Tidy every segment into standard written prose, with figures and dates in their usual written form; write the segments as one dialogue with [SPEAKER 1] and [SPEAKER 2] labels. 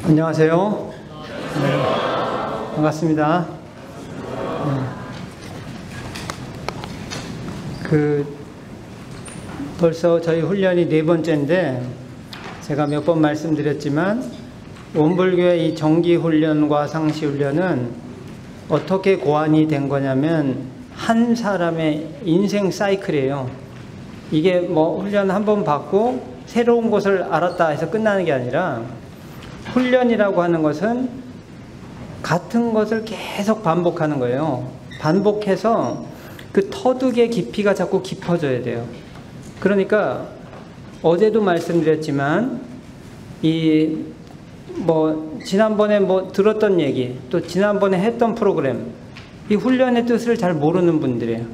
[SPEAKER 1] 안녕하세요. 네, 반갑습니다. 벌써 저희 훈련이 4번째인데 제가 몇 번 말씀드렸지만 원불교의 이 정기훈련과 상시훈련은 어떻게 고안이 된 거냐면 한 사람의 인생 사이클이에요. 이게 뭐 훈련 한 번 받고 새로운 것을 알았다 해서 끝나는 게 아니라 훈련이라고 하는 것은 같은 것을 계속 반복하는 거예요. 반복해서 그 터득의 깊이가 자꾸 깊어져야 돼요. 그러니까 어제도 말씀드렸지만 지난번에 들었던 얘기, 또 지난번에 했던 프로그램, 이 훈련의 뜻을 잘 모르는 분들이에요.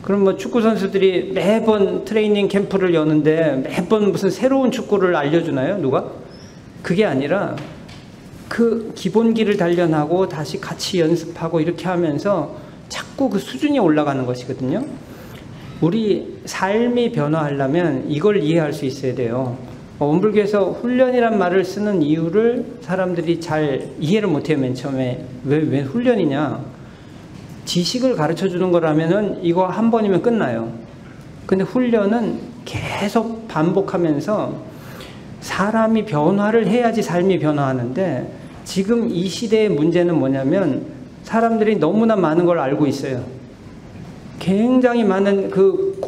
[SPEAKER 1] 그럼 축구 선수들이 매번 트레이닝 캠프를 여는데 매번 무슨 새로운 축구를 알려주나요? 누가? 그게 아니라 그 기본기를 단련하고 다시 같이 연습하고 이렇게 하면서 자꾸 그 수준이 올라가는 것이거든요. 우리 삶이 변화하려면 이걸 이해할 수 있어야 돼요. 원불교에서 훈련이란 말을 쓰는 이유를 사람들이 잘 이해를 못해요. 맨 처음에 왜 훈련이냐, 지식을 가르쳐 주는 거라면은 이거 한 번이면 끝나요. 근데 훈련은 계속 반복하면서 사람이 변화를 해야지 삶이 변화하는데, 지금 이 시대의 문제는 뭐냐면 사람들이 너무나 많은 걸 알고 있어요. 굉장히 많은 그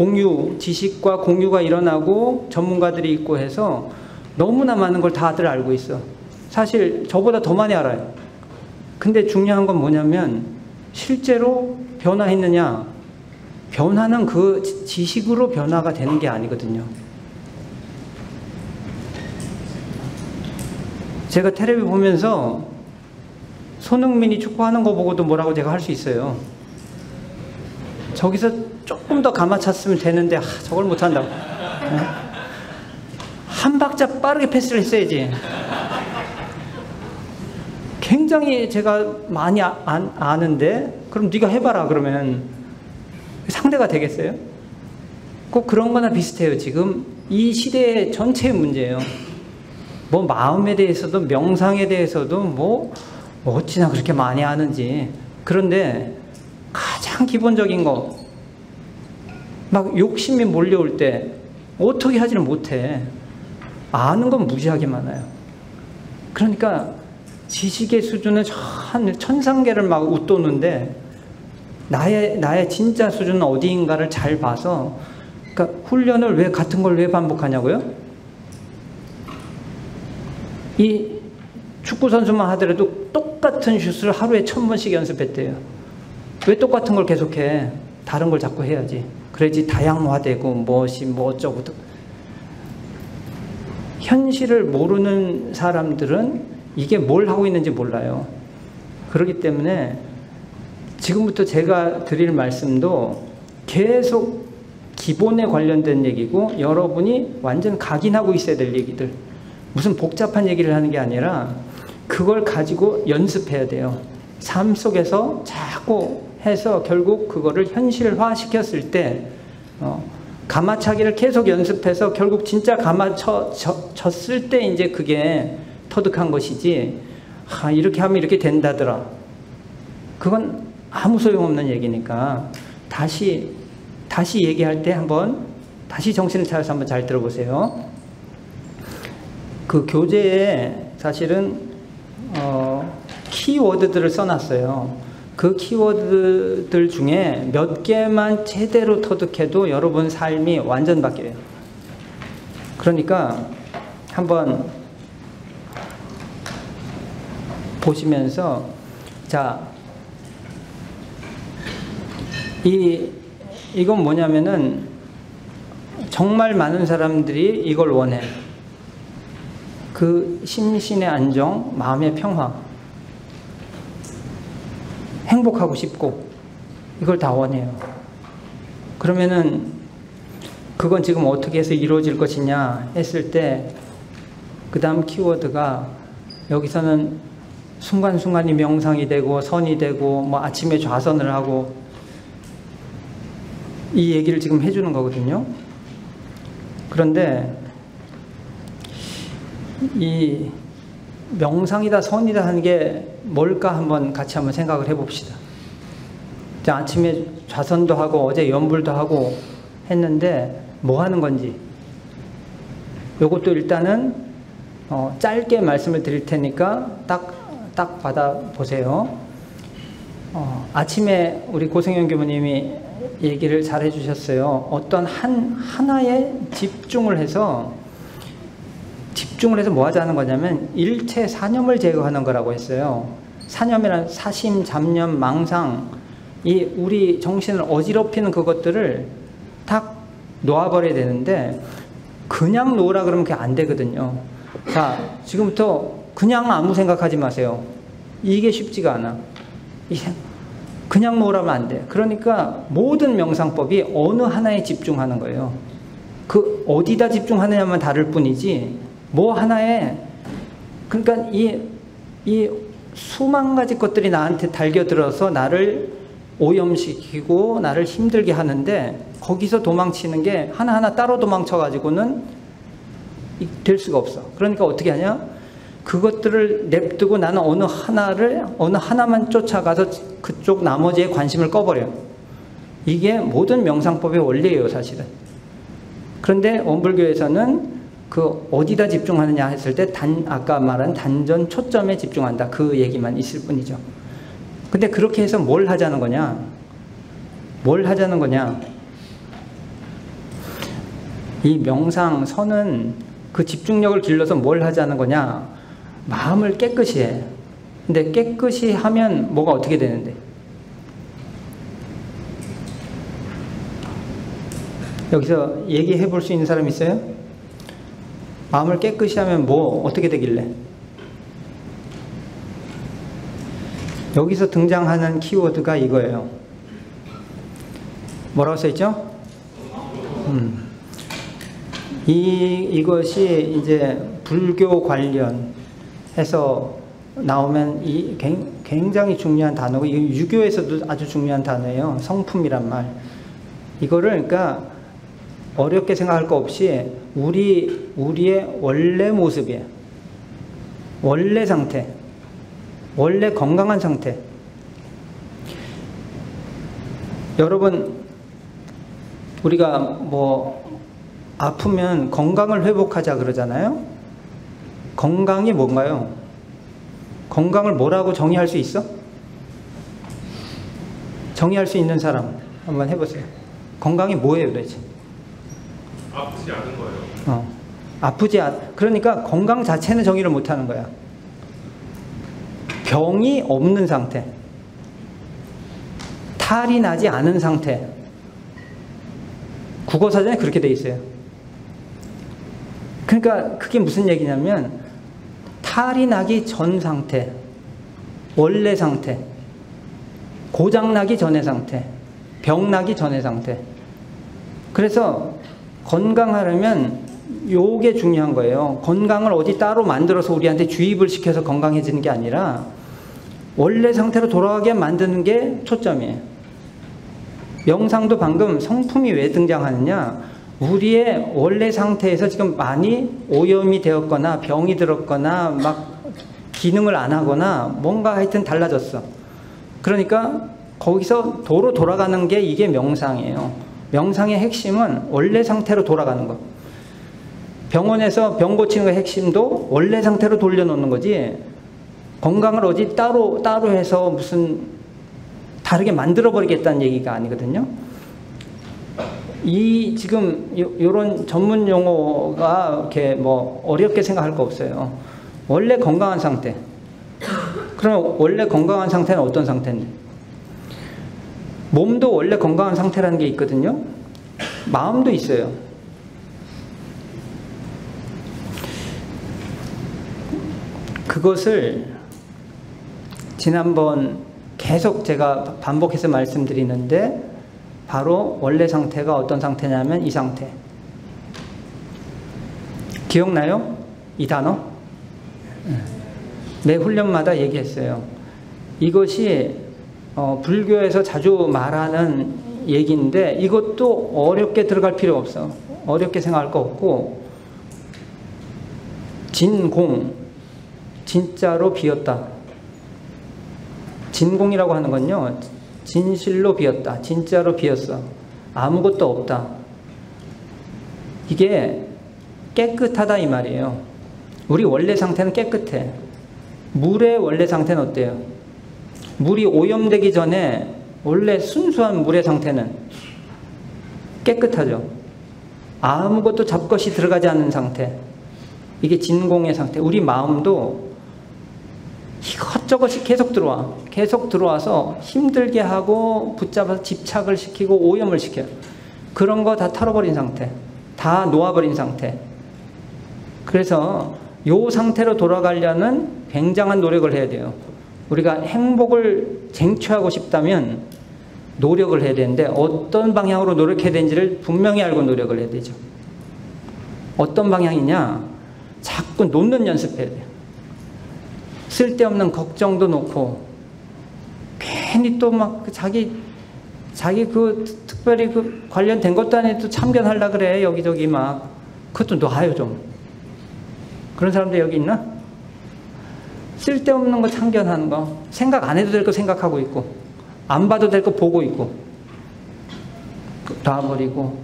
[SPEAKER 1] 지식과 공유가 일어나고 전문가들이 있고 해서 너무나 많은 걸 다들 알고 있어. 사실 저보다 더 많이 알아요. 근데 중요한 건 뭐냐면 실제로 변화했느냐? 변화는 그 지식으로 변화가 되는 게 아니거든요. 제가 텔레비 보면서 손흥민이 축구하는 거 보고도 뭐라고 제가 할 수 있어요. 저기서 조금 더 감아찼으면 되는데 저걸 못한다고. 한 박자 빠르게 패스를 했어야지. 굉장히 제가 많이 아는데 그럼 네가 해봐라 그러면 상대가 되겠어요? 꼭 그런 거나 비슷해요. 지금 이 시대의 전체의 문제예요. 마음에 대해서도 명상에 대해서도 어찌나 그렇게 많이 아는지. 그런데 가장 기본적인 거, 막 욕심이 몰려올 때 어떻게 하지는 못해. 아는 건 무지하게 많아요. 그러니까 지식의 수준은 한 천상계를 막 웃도는데 나의 진짜 수준은 어디인가를 잘 봐서, 그러니까 훈련을 왜 같은 걸 왜 반복하냐고요? 이 축구 선수만 하더라도 똑같은 슛을 하루에 1000번씩 연습했대요. 왜 똑같은 걸 계속해? 다른 걸 자꾸 해야지. 그래야지 다양화되고 어쩌고. 현실을 모르는 사람들은 이게 뭘 하고 있는지 몰라요. 그렇기 때문에 지금부터 제가 드릴 말씀도 계속 기본에 관련된 얘기고, 여러분이 완전 각인하고 있어야 될 얘기들, 무슨 복잡한 얘기를 하는 게 아니라 그걸 가지고 연습해야 돼요. 삶 속에서 자꾸 해서 결국 그거를 현실화 시켰을 때, 가마차기를 계속 연습해서 결국 진짜 가마쳤을 때 이제 그게 터득한 것이지, 이렇게 하면 이렇게 된다더라, 그건 아무 소용없는 얘기니까 다시 얘기할 때 한번 다시 정신을 차려서 한번 잘 들어보세요. 그 교재에 사실은 키워드들을 써놨어요. 그 키워드들 중에 몇 개만 제대로 터득해도 여러분 삶이 완전 바뀌어요. 그러니까 한번 보시면서, 이건 뭐냐면은 정말 많은 사람들이 이걸 원해. 그 심신의 안정, 마음의 평화, 행복하고 싶고, 이걸 다 원해요. 그러면은 그건 지금 어떻게 해서 이루어질 것이냐 했을 때, 그 다음 키워드가, 여기서는 순간순간이 명상이 되고 선이 되고 아침에 좌선을 하고, 이 얘기를 지금 해주는 거거든요. 그런데 명상이다 선이다 하는 게 뭘까 한번 같이 한번 생각을 해봅시다. 아침에 좌선도 하고 어제 연불도 하고 했는데 뭐 하는 건지 요것도 일단은 짧게 말씀을 드릴 테니까 딱 받아보세요. 아침에 우리 고승현 교무님이 얘기를 잘 해주셨어요. 어떤 하나에 집중을 해서 뭐 하자는 거냐면 일체 사념을 제거하는 거라고 했어요. 사념이란 사심, 잡념, 망상, 이 우리 정신을 어지럽히는 그것들을 딱 놓아버려야 되는데 그냥 놓으라 그러면 그게 안 되거든요. 자, 지금부터 그냥 아무 생각하지 마세요. 이게 쉽지가 않아. 그냥 놓으라면 안 돼. 그러니까 모든 명상법이 어느 하나에 집중하는 거예요. 그 어디다 집중하느냐만 다를 뿐이지 뭐 하나에, 그러니까 이 수만 가지 것들이 나한테 달겨들어서 나를 오염시키고 나를 힘들게 하는데 거기서 도망치는 게 하나하나 따로 도망쳐가지고는 될 수가 없어. 그러니까 어떻게 하냐? 그것들을 냅두고 나는 어느 하나만 쫓아가서 그쪽 나머지에 관심을 꺼버려. 이게 모든 명상법의 원리예요, 사실은. 그런데 원불교에서는 그 어디다 집중하느냐 했을 때 아까 말한 단전 초점에 집중한다. 그 얘기만 있을 뿐이죠. 근데 그렇게 해서 뭘 하자는 거냐? 이 명상선은 그 집중력을 길러서 뭘 하자는 거냐? 마음을 깨끗이 해. 근데 깨끗이 하면 뭐가 어떻게 되는데? 여기서 얘기해 볼 수 있는 사람 있어요? 마음을 깨끗이 하면 뭐 어떻게 되길래? 여기서 등장하는 키워드가 이거예요. 뭐라고 써있죠? 이것이 이제 불교 관련해서 나오면 굉장히 중요한 단어고, 유교에서도 아주 중요한 단어예요. 성품이란 말. 이거를 그러니까 어렵게 생각할 거 없이 우리의 원래 모습이에요. 원래 상태. 원래 건강한 상태. 여러분, 우리가 뭐 아프면 건강을 회복하자 그러잖아요. 건강이 뭔가요? 건강을 뭐라고 정의할 수 있어? 정의할 수 있는 사람 한번 해보세요. 건강이 뭐예요 도대체?
[SPEAKER 2] 아프지 않은 거예요.
[SPEAKER 1] 그러니까 건강 자체는 정의를 못하는 거야. 병이 없는 상태, 탈이 나지 않은 상태. 국어사전에 그렇게 돼 있어요. 그러니까 그게 무슨 얘기냐면 탈이 나기 전 상태, 원래 상태, 고장 나기 전의 상태, 병 나기 전의 상태. 그래서 건강하려면 요게 중요한 거예요. 건강을 어디 따로 만들어서 우리한테 주입을 시켜서 건강해지는 게 아니라 원래 상태로 돌아가게 만드는 게 초점이에요. 명상도 방금 성품이 왜 등장하느냐? 우리의 원래 상태에서 지금 많이 오염이 되었거나 병이 들었거나 막 기능을 안 하거나 뭔가 하여튼 달라졌어. 그러니까 거기서 도로 돌아가는 게 이게 명상이에요. 명상의 핵심은 원래 상태로 돌아가는 거. 병원에서 병 고치는 거 핵심도 원래 상태로 돌려놓는 거지, 건강을 어디 따로 해서 무슨 다르게 만들어버리겠다는 얘기가 아니거든요. 지금 요런 전문 용어가 이렇게 뭐 어렵게 생각할 거 없어요. 원래 건강한 상태. 그럼 원래 건강한 상태는 어떤 상태인데? 몸도 원래 건강한 상태라는 게 있거든요. 마음도 있어요. 그것을 지난번 계속 제가 반복해서 말씀드리는데 바로 원래 상태가 어떤 상태냐면 이 상태. 기억나요? 이 단어? 매 훈련마다 얘기했어요. 이것이 불교에서 자주 말하는 얘기인데 이것도 어렵게 들어갈 필요 없어. 어렵게 생각할 거 없고, 진공 진짜로 비었다. 진공이라고 하는 건요, 진실로 비었다. 진짜로 비었어. 아무것도 없다. 이게 깨끗하다 이 말이에요. 우리 원래 상태는 깨끗해. 물의 원래 상태는 어때요? 물이 오염되기 전에 원래 순수한 물의 상태는 깨끗하죠. 아무것도 잡것이 들어가지 않는 상태. 이게 진공의 상태. 우리 마음도 이것저것이 계속 들어와. 계속 들어와서 힘들게 하고 붙잡아서 집착을 시키고 오염을 시켜요. 그런 거 다 털어버린 상태. 다 놓아버린 상태. 그래서 요 상태로 돌아가려는 굉장한 노력을 해야 돼요. 우리가 행복을 쟁취하고 싶다면 노력을 해야 되는데 어떤 방향으로 노력해야 되는지를 분명히 알고 노력을 해야 되죠. 어떤 방향이냐? 자꾸 놓는 연습해야 돼요. 쓸데없는 걱정도 놓고 괜히 또 막 자기 특별히 관련된 것도 아니고 참견하려고 그래. 여기저기 막. 그것도 놔요 좀. 그런 사람들 여기 있나? 쓸데없는 거 참견하는 거. 생각 안 해도 될 거 생각하고 있고 안 봐도 될 거 보고 있고 놔버리고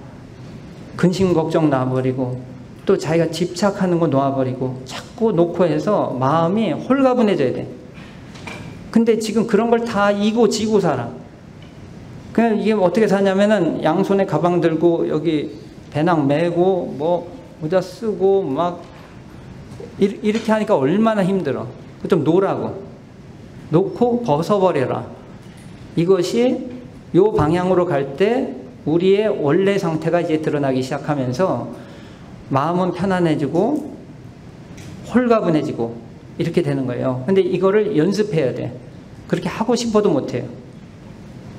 [SPEAKER 1] 근심 걱정 놔버리고 또 자기가 집착하는 거 놓아버리고 자꾸 놓고 해서 마음이 홀가분해져야 돼. 근데 지금 그런 걸 다 이고 지고 살아. 그냥 이게 어떻게 사냐면은 양손에 가방 들고 여기 배낭 메고 뭐 모자 쓰고 막 이렇게 하니까 얼마나 힘들어. 좀 놓으라고. 놓고 벗어버려라. 이것이 요 방향으로 갈 때 우리의 원래 상태가 이제 드러나기 시작하면서 마음은 편안해지고 홀가분해지고 이렇게 되는 거예요. 근데 이거를 연습해야 돼. 그렇게 하고 싶어도 못해요.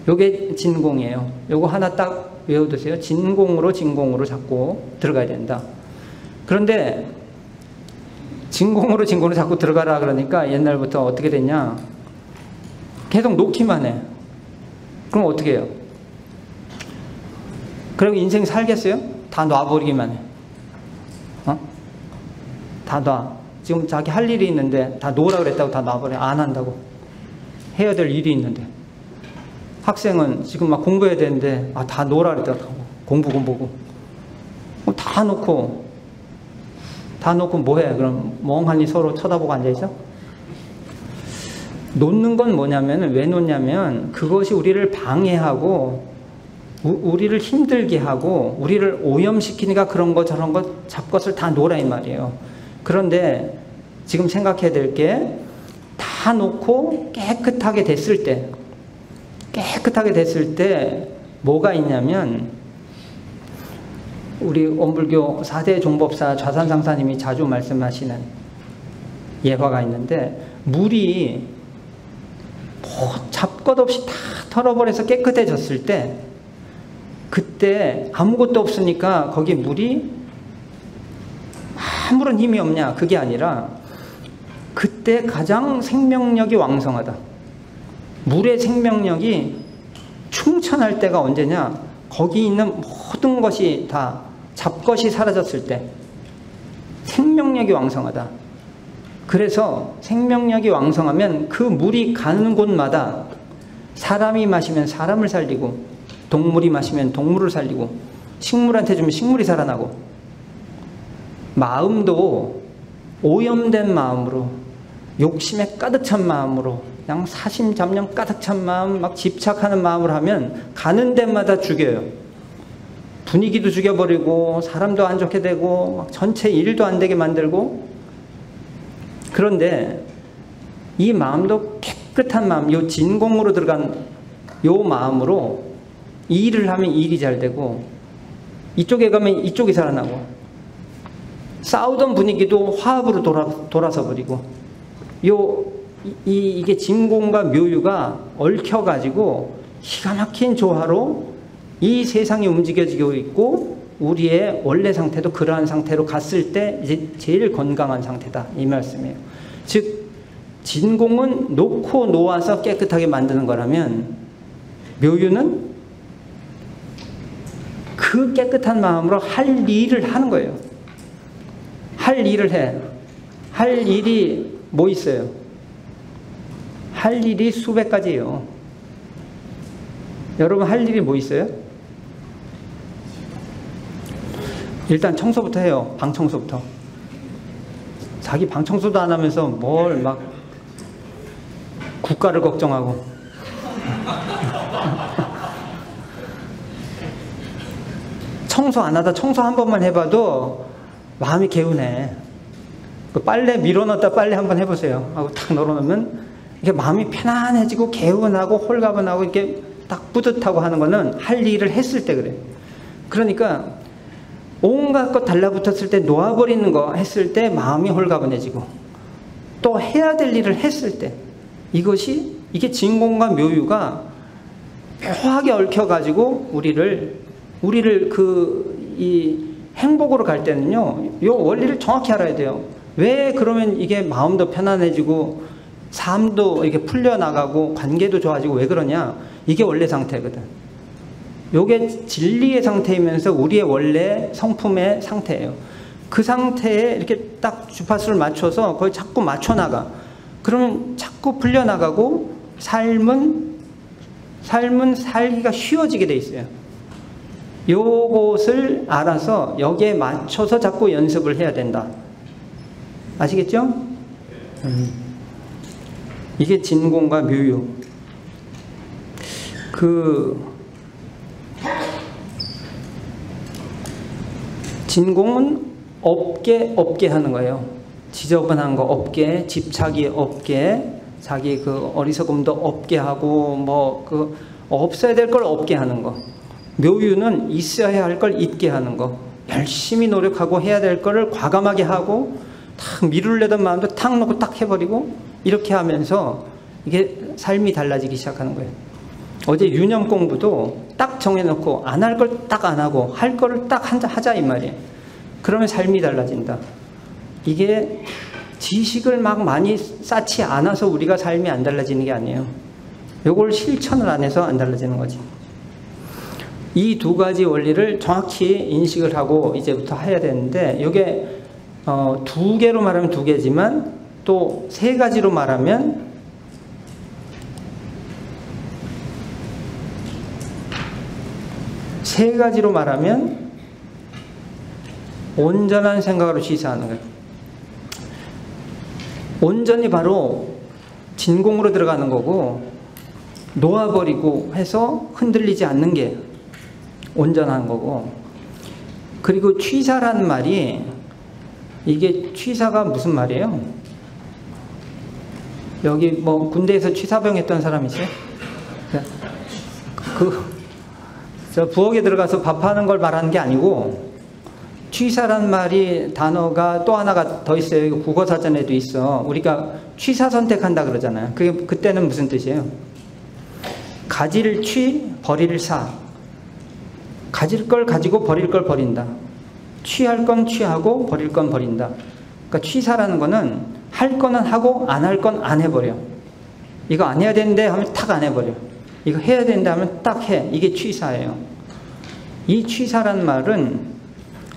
[SPEAKER 1] 요게 진공이에요. 요거 하나 딱 외워두세요. 진공으로 자꾸 들어가야 된다. 그런데 진공으로 자꾸 들어가라 그러니까 옛날부터 어떻게 됐냐? 계속 놓기만 해. 그럼 어떻게 해요? 그리고 인생 살겠어요? 다 놔버리기만 해. 다 놔. 지금 자기 할 일이 있는데 다 놓으라 그랬다고 다 놔버려. 안 한다고. 해야 될 일이 있는데. 학생은 지금 막 공부해야 되는데 다 놓으라 그랬다고 공부고. 다 놓고 뭐해? 그럼 멍하니 서로 쳐다보고 앉아있어? 놓는 건 뭐냐면 왜 놓냐면 그것이 우리를 방해하고 우리를 힘들게 하고 우리를 오염시키니까 그런 거 저런 거 잡것을 다 놓으라 이 말이에요. 그런데 지금 생각해야 될 게 다 놓고 깨끗하게 됐을 때 뭐가 있냐면 우리 원불교 4대 종법사 좌산상사님이 자주 말씀하시는 예화가 있는데 물이 뭐 잡것 없이 다 털어버려서 깨끗해졌을 때 그때 아무것도 없으니까 거기 물이 아무런 힘이 없냐 그게 아니라 그때 가장 생명력이 왕성하다. 물의 생명력이 충천할 때가 언제냐? 거기 있는 모든 것이 다 잡것이 사라졌을 때 생명력이 왕성하다. 그래서 생명력이 왕성하면 그 물이 가는 곳마다 사람이 마시면 사람을 살리고 동물이 마시면 동물을 살리고 식물한테 주면 식물이 살아나고 마음도 오염된 마음으로 욕심에 가득 찬 마음으로 그냥 사심잡념 가득 찬 마음 막 집착하는 마음을 하면 가는 데마다 죽여요. 분위기도 죽여버리고 사람도 안 좋게 되고 막 전체 일도 안 되게 만들고. 그런데 이 마음도 깨끗한 마음, 요 진공으로 들어간 요 마음으로 일을 하면 일이 잘 되고 이쪽에 가면 이쪽이 살아나고 싸우던 분위기도 화합으로 돌아서 버리고 이게 진공과 묘유가 얽혀가지고 기가 막힌 조화로 이 세상이 움직여지고 있고 우리의 원래 상태도 그러한 상태로 갔을 때 이제 제일 건강한 상태다 이 말씀이에요. 즉 진공은 놓고 놓아서 깨끗하게 만드는 거라면 묘유는 그 깨끗한 마음으로 할 일을 하는 거예요. 할 일을 해. 할 일이 뭐 있어요? 할 일이 수백 가지예요. 여러분 할 일이 뭐 있어요? 일단 청소부터 해요. 방 청소부터. 자기 방 청소도 안 하면서 뭘 막 국가를 걱정하고. 청소 안 하다 청소 한 번만 해봐도 마음이 개운해. 그 빨래 밀어넣었다 빨래 한번 해보세요. 하고 탁 널어놓으면 이게 마음이 편안해지고 개운하고 홀가분하고 이렇게 딱 뿌듯하고 하는 거는 할 일을 했을 때 그래요. 그러니까 온갖 것 달라붙었을 때 놓아버리는 거 했을 때 마음이 홀가분해지고 또 해야 될 일을 했을 때 이게 진공과 묘유가 묘하게 얽혀가지고 우리를 이 행복으로 갈 때는요, 이 원리를 정확히 알아야 돼요. 왜 그러면 이게 마음도 편안해지고 삶도 이렇게 풀려나가고 관계도 좋아지고 왜 그러냐? 이게 원래 상태거든. 요게 진리의 상태이면서 우리의 원래 성품의 상태예요. 그 상태에 이렇게 딱 주파수를 맞춰서 거의 자꾸 맞춰나가. 그러면 자꾸 풀려나가고 삶은 살기가 쉬워지게 돼 있어요. 요것을 알아서 여기에 맞춰서 자꾸 연습을 해야 된다. 아시겠죠? 이게 진공과 묘유. 진공은 없게 하는 거예요. 지저분한 거 없게, 집착이 없게, 자기 그 어리석음도 없게 하고 없어야 될 걸 없게 하는 거. 묘유는 있어야 할 걸 있게 하는 거. 열심히 노력하고 해야 될 거를 과감하게 하고 탁 미루려던 마음도 탁 놓고 딱 해버리고 이렇게 하면서 이게 삶이 달라지기 시작하는 거예요. 어제 유념 공부도 딱 정해놓고 안 할 걸 딱 안 하고 할 거를 딱 하자 이 말이에요. 그러면 삶이 달라진다. 이게 지식을 막 많이 쌓지 않아서 우리가 삶이 안 달라지는 게 아니에요. 요걸 실천을 안 해서 안 달라지는 거지. 이 두 가지 원리를 정확히 인식을 하고 이제부터 해야 되는데 이게 두 개로 말하면 두 개지만 또 세 가지로 말하면 온전한 생각으로 시사하는 거예요. 온전히 바로 진공으로 들어가는 거고 놓아버리고 해서 흔들리지 않는 게 온전한 거고. 그리고 취사라는 말이 이게 취사가 무슨 말이에요? 여기 군대에서 취사병 했던 사람 있어요? 저 부엌에 들어가서 밥하는 걸 말하는 게 아니고 취사란 말이 단어가 또 하나가 더 있어요. 국어사전에도 있어. 우리가 취사 선택한다 그러잖아요. 그때는 무슨 뜻이에요? 가질 취, 버릴 사. 가질 걸 가지고 버릴 걸 버린다. 취할 건 취하고 버릴 건 버린다. 그러니까 취사라는 거는 할 거는 하고 안 할 건 안 해버려. 이거 안 해야 되는데 하면 탁 안 해버려. 이거 해야 된다 하면 딱 해. 이게 취사예요. 이 취사라는 말은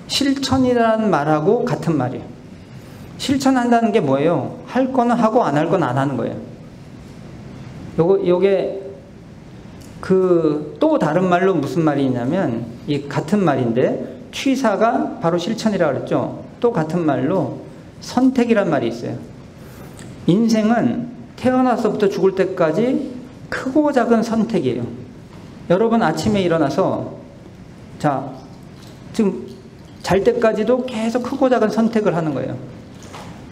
[SPEAKER 1] 실천이라는 말하고 같은 말이에요. 실천한다는 게 뭐예요? 할 거는 하고 안 할 건 안 하는 거예요. 요게 또 다른 말로 무슨 말이냐면 이 같은 말인데 취사가 바로 실천이라고 그랬죠. 또 같은 말로 선택이란 말이 있어요. 인생은 태어나서부터 죽을 때까지 크고 작은 선택이에요. 여러분 아침에 일어나서 지금 잘 때까지도 계속 크고 작은 선택을 하는 거예요.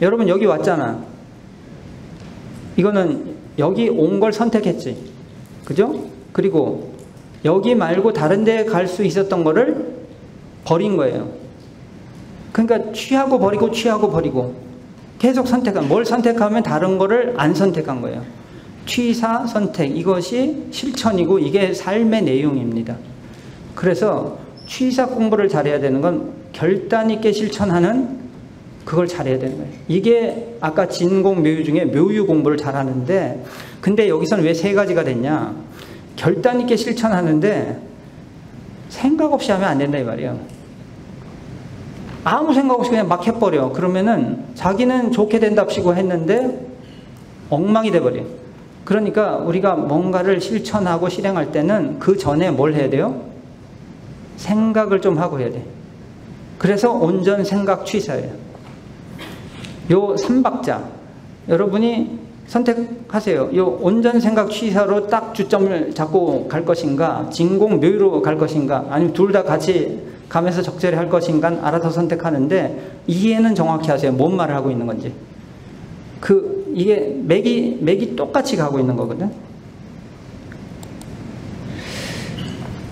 [SPEAKER 1] 여러분 여기 왔잖아. 이거는 여기 온 걸 선택했지. 그죠? 그리고 여기 말고 다른 데 갈 수 있었던 거를 버린 거예요. 그러니까 취하고 버리고 취하고 버리고 계속 뭘 선택하면 다른 거를 안 선택한 거예요. 취사 선택, 이것이 실천이고 이게 삶의 내용입니다. 그래서 취사 공부를 잘해야 되는 건 결단 있게 실천하는 그걸 잘해야 되는 거예요. 이게 아까 진공 묘유 중에 묘유 공부를 잘하는데 근데 여기서는 왜 세 가지가 됐냐? 결단 있게 실천하는데 생각 없이 하면 안 된다 이 말이에요. 아무 생각 없이 그냥 막 해버려. 그러면은 자기는 좋게 된답시고 했는데 엉망이 돼버려. 그러니까 우리가 뭔가를 실천하고 실행할 때는 그 전에 뭘 해야 돼요? 생각을 좀 하고 해야 돼. 그래서 온전 생각 취사예요. 요 3박자 여러분이 선택하세요. 요 온전 생각 취사로 딱 주점을 잡고 갈 것인가, 진공 묘유로 갈 것인가, 아니면 둘 다 같이 가면서 적절히 할 것인가 알아서 선택하는데, 이해는 정확히 하세요. 뭔 말을 하고 있는 건지. 이게 맥이 똑같이 가고 있는 거거든.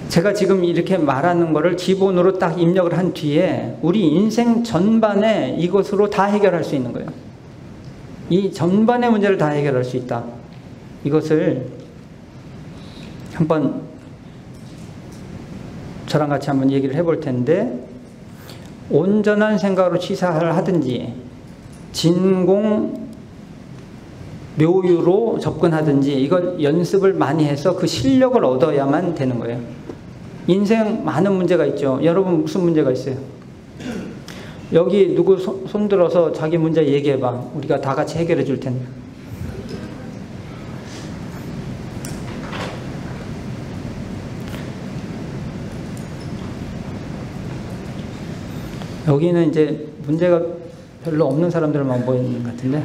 [SPEAKER 1] 제가 지금 이렇게 말하는 거를 기본으로 딱 입력을 한 뒤에 우리 인생 전반에 이것으로 다 해결할 수 있는 거예요. 이 전반의 문제를 다 해결할 수 있다. 이것을 한번 저랑 같이 한번 얘기를 해볼 텐데, 온전한 생각으로 취사를 하든지 진공 묘유로 접근하든지 이걸 연습을 많이 해서 그 실력을 얻어야만 되는 거예요. 인생 많은 문제가 있죠. 여러분 무슨 문제가 있어요? 여기 누구 손 들어서 자기 문제 얘기해봐. 우리가 다 같이 해결해 줄 텐데. 여기는 이제 문제가 별로 없는 사람들만 보이는 것 같은데,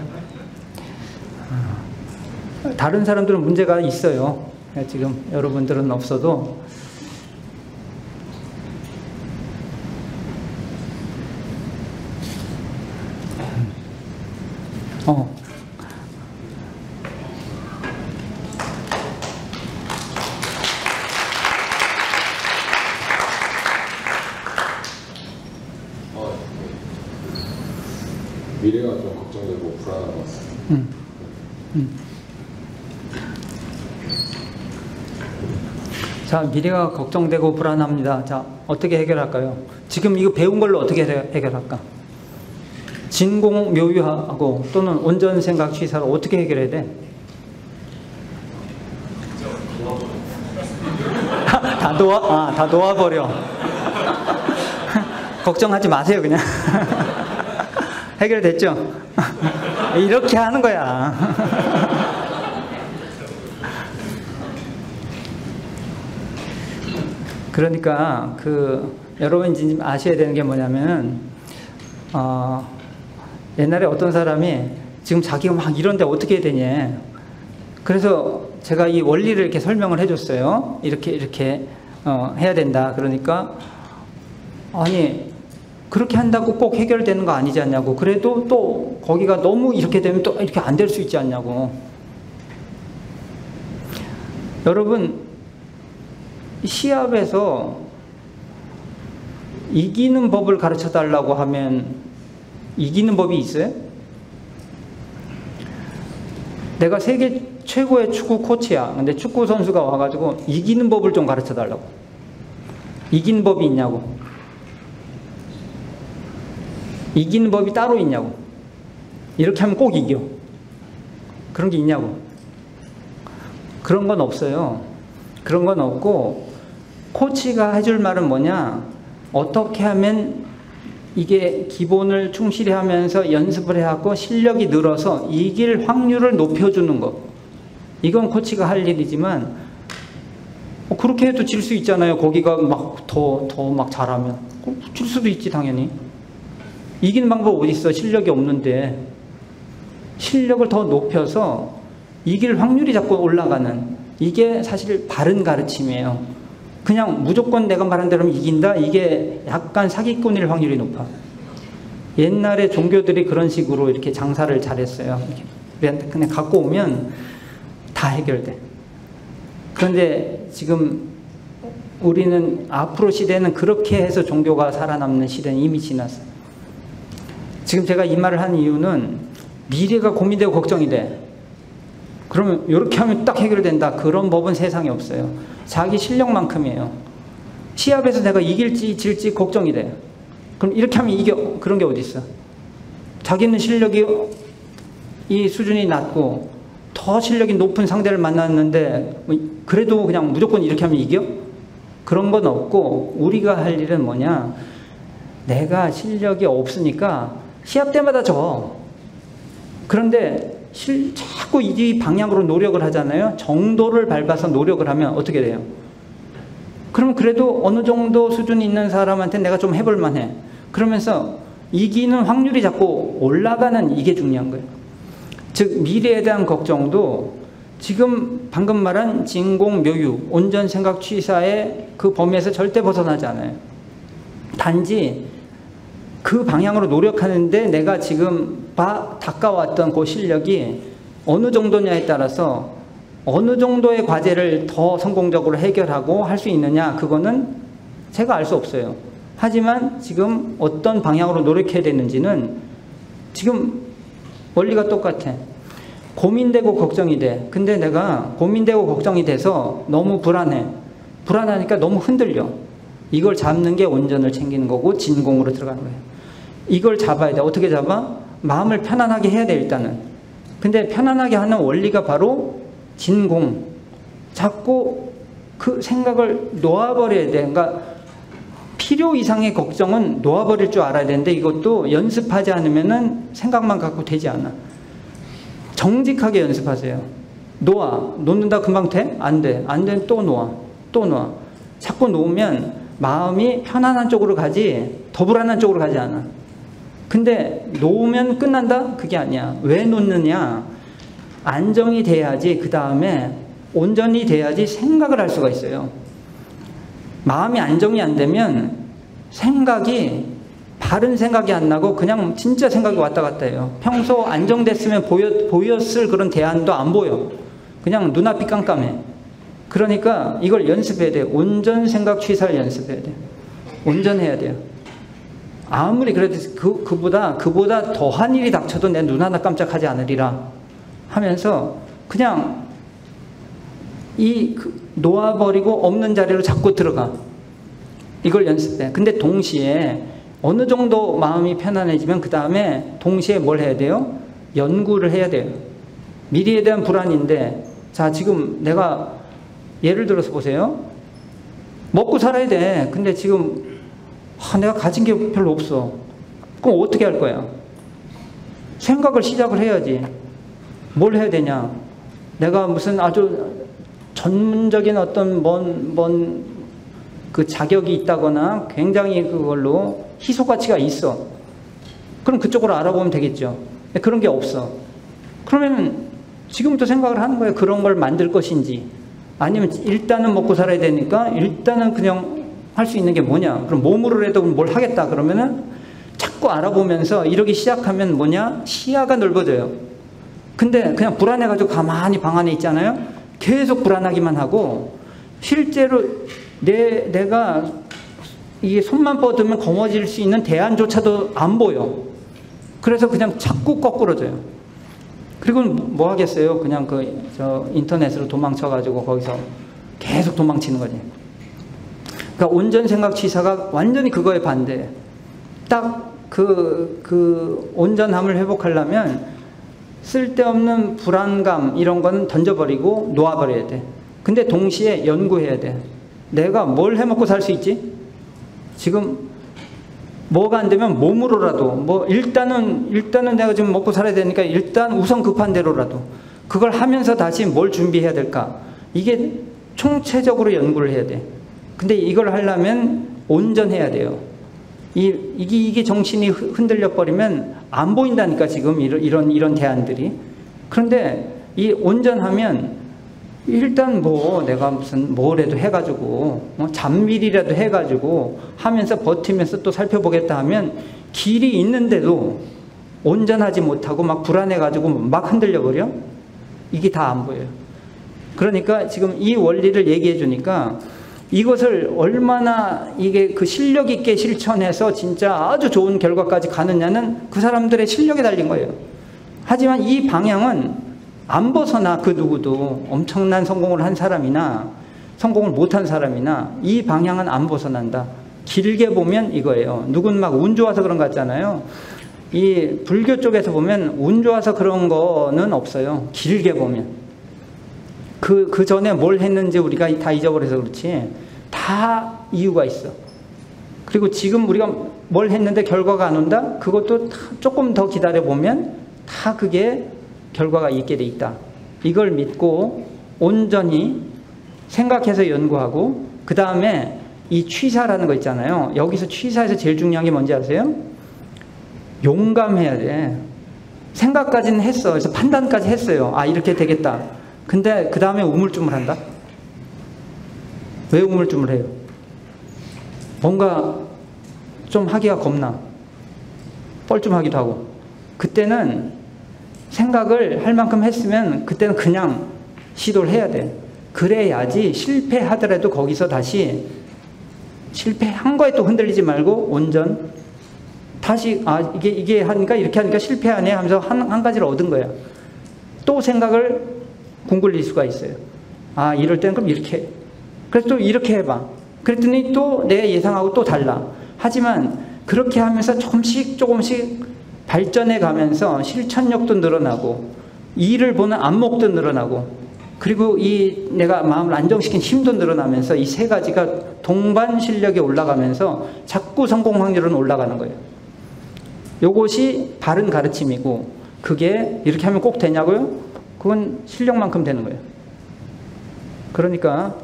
[SPEAKER 1] 다른 사람들은 문제가 있어요. 지금 여러분들은 없어도.
[SPEAKER 3] 미래가 좀 걱정되고 불안한 것 같습니다.
[SPEAKER 1] 자, 미래가 걱정되고 불안합니다. 자, 어떻게 해결할까요? 지금 이거 배운 걸로 어떻게 해결할까? 진공 묘유하고 또는 온전 생각 취사로 어떻게 해결해야 돼? 다 놓아버려. 걱정하지 마세요, 그냥. 해결됐죠? 이렇게 하는 거야. 그러니까 여러분이 지금 아셔야 되는 게 뭐냐면, 옛날에 어떤 사람이 지금 자기가 막 이런데 어떻게 해야 되냐. 그래서 제가 이 원리를 이렇게 설명을 해줬어요. 이렇게 해야 된다. 그러니까 아니 그렇게 한다고 꼭 해결되는 거 아니지 않냐고. 그래도 또 거기가 너무 이렇게 되면 또 이렇게 안 될 수 있지 않냐고. 여러분 시합에서 이기는 법을 가르쳐 달라고 하면 이기는 법이 있어요? 내가 세계 최고의 축구 코치야. 근데 축구 선수가 와가지고 이기는 법을 좀 가르쳐 달라고. 이기는 법이 있냐고. 이기는 법이 따로 있냐고. 이렇게 하면 꼭 이겨. 그런 게 있냐고. 그런 건 없어요. 그런 건 없고, 코치가 해줄 말은 뭐냐, 어떻게 하면 이게 기본을 충실히 하면서 연습을 해갖고 실력이 늘어서 이길 확률을 높여주는 거. 이건 코치가 할 일이지만, 그렇게 해도 질 수 있잖아요. 거기가 막 더 막 잘하면. 질 수도 있지, 당연히. 이기는 방법 어디 있어? 실력이 없는데. 실력을 더 높여서 이길 확률이 자꾸 올라가는, 이게 사실 바른 가르침이에요. 그냥 무조건 내가 말한 대로 하면 이긴다? 이게 약간 사기꾼일 확률이 높아. 옛날에 종교들이 그런 식으로 이렇게 장사를 잘했어요. 이렇게 그냥 갖고 오면 다 해결돼. 그런데 지금 우리는 앞으로 시대는 그렇게 해서 종교가 살아남는 시대는 이미 지났어. 지금 제가 이 말을 한 이유는 미래가 고민되고 걱정이 돼. 그러면 이렇게 하면 딱 해결된다. 그런 법은 세상에 없어요. 자기 실력만큼이에요. 시합에서 내가 이길지 질지 걱정이 돼. 그럼 이렇게 하면 이겨. 그런 게 어디 있어? 자기는 실력이 이 수준이 낮고 더 실력이 높은 상대를 만났는데 그래도 그냥 무조건 이렇게 하면 이겨? 그런 건 없고, 우리가 할 일은 뭐냐, 내가 실력이 없으니까 시합 때마다 져. 그런데 자꾸 이 방향으로 노력을 하잖아요. 정도를 밟아서 노력을 하면 어떻게 돼요? 그럼 그래도 어느 정도 수준이 있는 사람한테 내가 좀 해볼 만해. 그러면서 이기는 확률이 자꾸 올라가는, 이게 중요한 거예요. 즉 미래에 대한 걱정도 지금 방금 말한 진공묘유, 온전생각취사의 그 범위에서 절대 벗어나지 않아요. 단지 그 방향으로 노력하는데 내가 지금 닦아왔던 그 실력이 어느 정도냐에 따라서 어느 정도의 과제를 더 성공적으로 해결하고 할 수 있느냐, 그거는 제가 알 수 없어요. 하지만 지금 어떤 방향으로 노력해야 되는지는 지금 원리가 똑같아. 고민되고 걱정이 돼. 근데 내가 고민되고 걱정이 돼서 너무 불안해. 불안하니까 너무 흔들려. 이걸 잡는 게 온전을 챙기는 거고 진공으로 들어가는 거예요. 이걸 잡아야 돼. 어떻게 잡아? 마음을 편안하게 해야 돼, 일단은. 근데 편안하게 하는 원리가 바로 진공. 자꾸 그 생각을 놓아버려야 돼. 그러니까 필요 이상의 걱정은 놓아버릴 줄 알아야 되는데 이것도 연습하지 않으면은 생각만 갖고 되지 않아. 정직하게 연습하세요. 놓는다 금방 돼? 안 돼. 안 되면 또 놓아. 자꾸 놓으면 마음이 편안한 쪽으로 가지 더 불안한 쪽으로 가지 않아. 근데 놓으면 끝난다? 그게 아니야. 왜 놓느냐? 안정이 돼야지, 그 다음에 온전히 돼야지 생각을 할 수가 있어요. 마음이 안정이 안 되면 생각이, 바른 생각이 안 나고 그냥 진짜 생각이 왔다 갔다 해요. 평소 안정됐으면 보였을 그런 대안도 안 보여. 그냥 눈앞이 깜깜해. 그러니까 이걸 연습해야 돼요. 온전 생각 취사를 연습해야 돼요. 온전해야 돼요. 아무리 그래도 그보다 더한 일이 닥쳐도 내 눈 하나 깜짝하지 않으리라 하면서 그냥 놓아버리고 없는 자리로 자꾸 들어가. 이걸 연습해. 근데 동시에 어느 정도 마음이 편안해지면 그 다음에 동시에 뭘 해야 돼요? 연구를 해야 돼요. 미래에 대한 불안인데, 자, 지금 내가 예를 들어서 보세요. 먹고 살아야 돼. 근데 지금 내가 가진 게 별로 없어. 그럼 어떻게 할 거야? 생각을 시작을 해야지. 뭘 해야 되냐? 내가 무슨 아주 전문적인 어떤 그 자격이 있다거나 굉장히 그걸로 희소 가치가 있어. 그럼 그쪽으로 알아보면 되겠죠. 그런 게 없어. 그러면 지금부터 생각을 하는 거예요. 그런 걸 만들 것인지. 아니면 일단은 먹고 살아야 되니까 일단은 그냥 할 수 있는 게 뭐냐. 그럼 몸으로라도 뭘 하겠다. 그러면은 자꾸 알아보면서 이러기 시작하면 뭐냐? 시야가 넓어져요. 근데 그냥 불안해가지고 가만히 방 안에 있잖아요. 계속 불안하기만 하고 실제로 내가 이게 손만 뻗으면 거머쥘 수 있는 대안조차도 안 보여. 그래서 그냥 자꾸 거꾸러져요. 그리고 뭐 하겠어요? 그냥 인터넷으로 도망쳐가지고 거기서 계속 도망치는 거지. 그러니까 온전생각취사가 완전히 그거에 반대해. 딱 그 온전함을 회복하려면 쓸데없는 불안감 이런 거는 던져버리고 놓아버려야 돼. 근데 동시에 연구해야 돼. 내가 뭘 해먹고 살 수 있지? 지금 뭐가 안 되면 몸으로라도 일단은 내가 지금 먹고 살아야 되니까 일단 우선 급한 대로라도 그걸 하면서 다시 뭘 준비해야 될까? 이게 총체적으로 연구를 해야 돼. 근데 이걸 하려면 온전해야 돼요. 이게 정신이 흔들려 버리면 안 보인다니까 지금 이런 대안들이. 그런데 이 온전하면 일단 내가 무슨 뭐라도 해가지고 잠밀이라도 해가지고 하면서 버티면서 또 살펴보겠다 하면 길이 있는데도 온전하지 못하고 막 불안해가지고 막 흔들려 버려. 이게 다 안 보여요. 그러니까 지금 이 원리를 얘기해 주니까 이것을 얼마나 이게 그 실력 있게 실천해서 진짜 아주 좋은 결과까지 가느냐는 그 사람들의 실력에 달린 거예요. 하지만 이 방향은 안 벗어나. 그 누구도 엄청난 성공을 한 사람이나 성공을 못한 사람이나 이 방향은 안 벗어난다. 길게 보면 이거예요. 누군 막 운 좋아서 그런 거 같잖아요. 이 불교 쪽에서 보면 운 좋아서 그런 거는 없어요. 길게 보면. 그 전에 뭘 했는지 우리가 다 잊어버려서 그렇지 다 이유가 있어. 그리고 지금 우리가 뭘 했는데 결과가 안 온다? 그것도 조금 더 기다려보면 다 그게 결과가 있게 돼 있다. 이걸 믿고 온전히 생각해서 연구하고, 그 다음에 이 취사라는 거 있잖아요. 여기서 취사에서 제일 중요한 게 뭔지 아세요? 용감해야 돼. 생각까지는 했어. 그래서 판단까지 했어요. 아, 이렇게 되겠다. 근데 그 다음에 우물쭈물한다? 왜 우물쭈물해요? 뭔가 좀 하기가 겁나. 뻘쭘하기도 하고. 그때는 생각을 할 만큼 했으면 그때는 그냥 시도를 해야 돼. 그래야지 실패하더라도 거기서 다시 실패한 거에 또 흔들리지 말고 온전 다시 이게 하니까 이렇게 하니까 실패하네 하면서 한 가지를 얻은 거야. 또 생각을 궁굴릴 수가 있어요. 아, 이럴 때는 그럼 이렇게. 그래서 또 이렇게 해봐. 그랬더니 또 내 예상하고 또 달라. 하지만 그렇게 하면서 조금씩 발전해 가면서 실천력도 늘어나고 일을 보는 안목도 늘어나고, 그리고 이 내가 마음을 안정시킨 힘도 늘어나면서 이 세 가지가 동반 실력이 올라가면서 자꾸 성공 확률은 올라가는 거예요. 요것이 바른 가르침이고, 그게 이렇게 하면 꼭 되냐고요? 그건 실력만큼 되는 거예요. 그러니까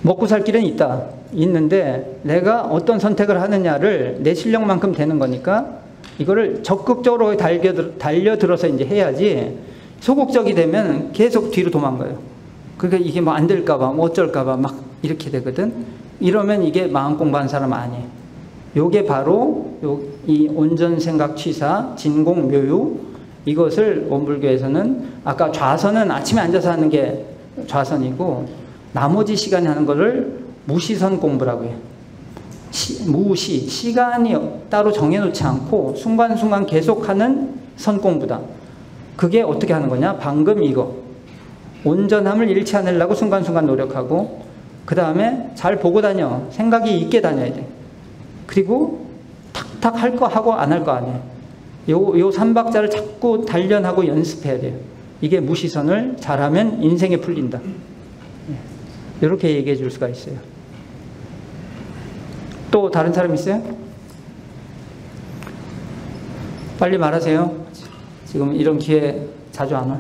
[SPEAKER 1] 먹고 살 길은 있는데 내가 어떤 선택을 하느냐를 내 실력만큼 되는 거니까 이거를 적극적으로 달려들어서 이제 해야지, 소극적이 되면 계속 뒤로 도망가요. 그러니까 이게 뭐 안 될까봐, 뭐 어쩔까봐 막 이렇게 되거든. 이러면 이게 마음 공부하는 사람 아니에요. 요게 바로 이 온전생각 취사, 진공묘유, 이것을 원불교에서는 아까 좌선은 아침에 앉아서 하는 게 좌선이고, 나머지 시간에 하는 거를 무시선 공부라고 해요. 시간이 따로 정해놓지 않고 순간순간 계속하는 선공부다. 그게 어떻게 하는 거냐? 방금 이거 온전함을 잃지 않으려고 순간순간 노력하고, 그 다음에 잘 보고 다녀. 생각이 있게 다녀야 돼. 그리고 탁탁 할 거 하고 안 할 거 안 해. 요 3박자를 자꾸 단련하고 연습해야 돼요. 이게 무시선을 잘하면 인생에 풀린다. 이렇게 얘기해 줄 수가 있어요. 또 다른 사람 있어요? 빨리 말하세요. 지금 이런 기회 자주 안 와.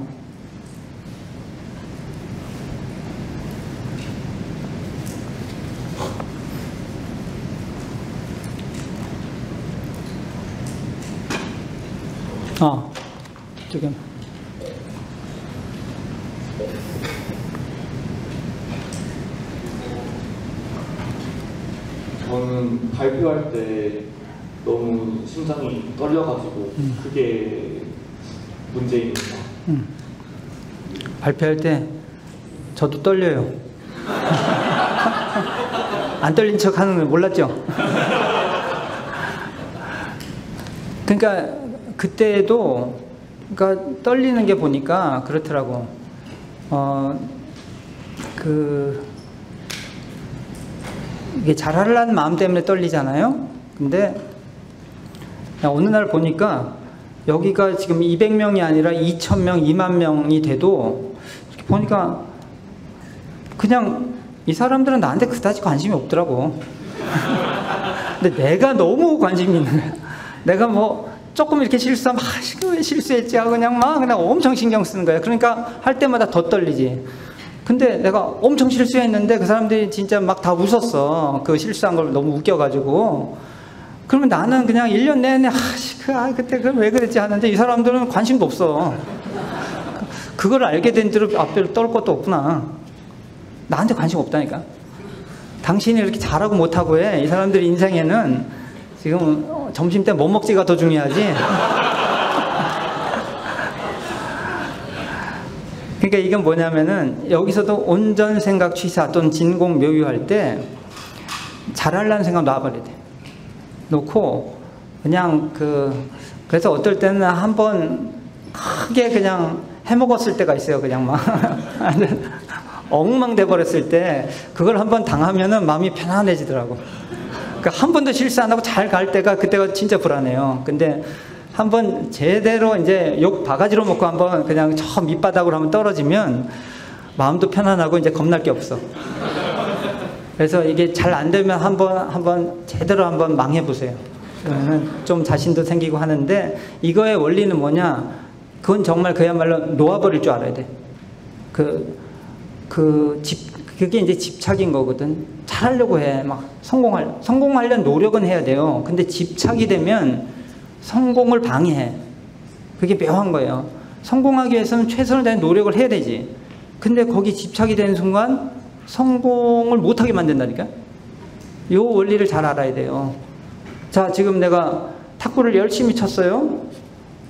[SPEAKER 1] 지금
[SPEAKER 4] 저는 발표할 때 너무 심장이 떨려가지고 그게 문제입니다.
[SPEAKER 1] 발표할 때 저도 떨려요. 안 떨린 척 하는 거 몰랐죠? 그러니까 그때도 그러니까 떨리는 게 보니까 그렇더라고. 이게 잘하려는 마음 때문에 떨리잖아요. 근데 어느 날 보니까 여기가 지금 200명이 아니라 2,000명, 2만 명이 돼도 이렇게 보니까 그냥 이 사람들은 나한테 그다지 관심이 없더라고. 근데 내가 너무 관심이 있는 거야. 내가 뭐 조금 이렇게 실수하면 왜 실수했지 하고 그냥 엄청 신경 쓰는 거야. 그러니까 할 때마다 더 떨리지. 근데 내가 엄청 실수했는데 그 사람들이 진짜 막 다 웃었어. 그 실수한 걸 너무 웃겨가지고. 그러면 나는 그냥 1년 내내 그때 왜 그랬지 하는데 이 사람들은 관심도 없어. 그걸 알게 된 뒤로 앞에 떨 것도 없구나. 나한테 관심 없다니까. 당신이 이렇게 잘하고 못하고 해. 이 사람들 인생에는 지금 점심때 뭐 먹지가 더 중요하지. 그러니까 이건 뭐냐면은 여기서도 온전 생각 취사 또는 진공 묘유할 때 잘하려는 생각 놔버려야 돼. 놓고 그냥 그래서 어떨 때는 한번 크게 그냥 해먹었을 때가 있어요. 그냥 막 엉망돼 버렸을 때 그걸 한번 당하면은 마음이 편안해지더라고. 그러니까 한 번도 실수 안 하고 잘 갈 때가 그때가 진짜 불안해요. 근데 한번 제대로 이제 욕 바가지로 먹고 한번 그냥 저 밑바닥으로 한번 떨어지면 마음도 편안하고 이제 겁날 게 없어. 그래서 이게 잘 안 되면 한번 제대로 한번 망해 보세요. 그러면 좀 자신도 생기고 하는데, 이거의 원리는 뭐냐? 그건 정말 그야말로 놓아버릴 줄 알아야 돼. 그게 이제 집착인 거거든. 잘하려고 해. 막 성공하려는 노력은 해야 돼요. 근데 집착이 되면 성공을 방해해. 그게 묘한 거예요. 성공하기 위해서는 최선을 다해 노력을 해야 되지. 근데 거기 집착이 되는 순간 성공을 못하게 만든다니까. 요 원리를 잘 알아야 돼요. 자, 지금 내가 탁구를 열심히 쳤어요.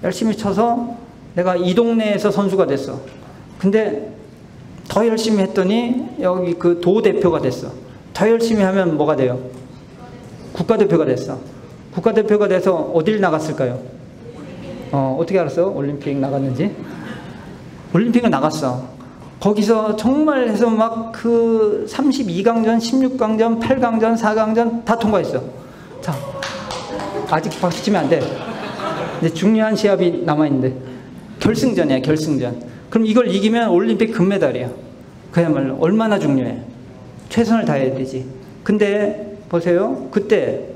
[SPEAKER 1] 열심히 쳐서 내가 이 동네에서 선수가 됐어. 근데 더 열심히 했더니 여기 그 도 대표가 됐어. 더 열심히 하면 뭐가 돼요? 국가대표가 됐어. 국가대표가 돼서 어딜 나갔을까요? 어떻게 알았어요? 올림픽 나갔는지? 올림픽을 나갔어. 거기서 정말 해서 막 그 32강전, 16강전, 8강전, 4강전 다 통과했어. 자, 아직 박수 치면 안 돼. 이제 중요한 시합이 남아있는데. 결승전이야, 결승전. 그럼 이걸 이기면 올림픽 금메달이야. 그야말로 얼마나 중요해. 최선을 다해야 되지. 근데 보세요. 그때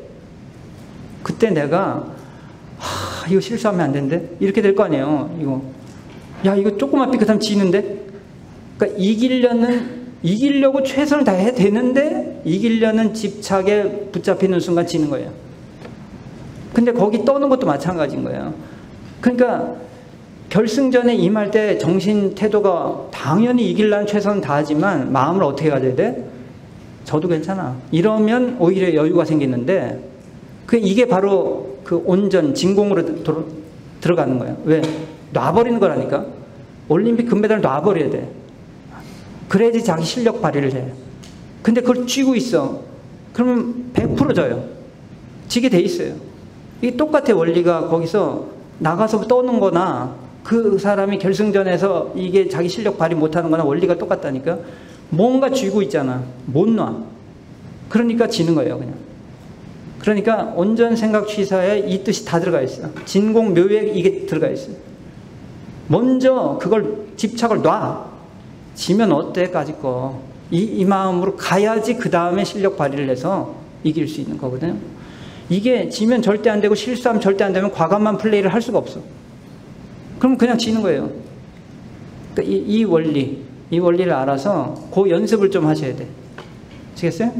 [SPEAKER 1] 내가 이거 실수하면 안 되는데 이렇게 될 거 아니에요. 이거 조금만 삐끗하면 지는데. 그러니까 이기려고 최선을 다해야 되는데 이기려는 집착에 붙잡히는 순간 지는 거예요. 근데 거기 떠는 것도 마찬가지인 거예요. 그러니까 결승전에 임할 때 정신 태도가 당연히 이기려는 최선을 다하지만 마음을 어떻게 가져야 돼? 저도 괜찮아. 이러면 오히려 여유가 생기는데 이게 바로 그 온전 진공으로 들어가는 거예요. 왜? 놔버리는 거라니까. 올림픽 금메달을 놔버려야 돼. 그래야지 자기 실력 발휘를 해. 근데 그걸 쥐고 있어. 그러면 100% 져요. 지게 돼 있어요. 이게 똑같아. 원리가 거기서 나가서 떠는 거나 그 사람이 결승전에서 이게 자기 실력 발휘 못하는 거나 원리가 똑같다니까. 뭔가 쥐고 있잖아. 못 놔. 그러니까 지는 거예요, 그냥. 그러니까 온전 생각 취사에 이 뜻이 다 들어가 있어. 진공 묘에 이게 들어가 있어. 먼저 그걸 집착을 놔. 지면 어때까지 거. 이 마음으로 가야지 그 다음에 실력 발휘를 해서 이길 수 있는 거거든요. 이게 지면 절대 안 되고 실수하면 절대 안 되면 과감한 플레이를 할 수가 없어. 그럼 그냥 지는 거예요. 그러니까 이 원리를 알아서 그 연습을 좀 하셔야 돼. 아시겠어요?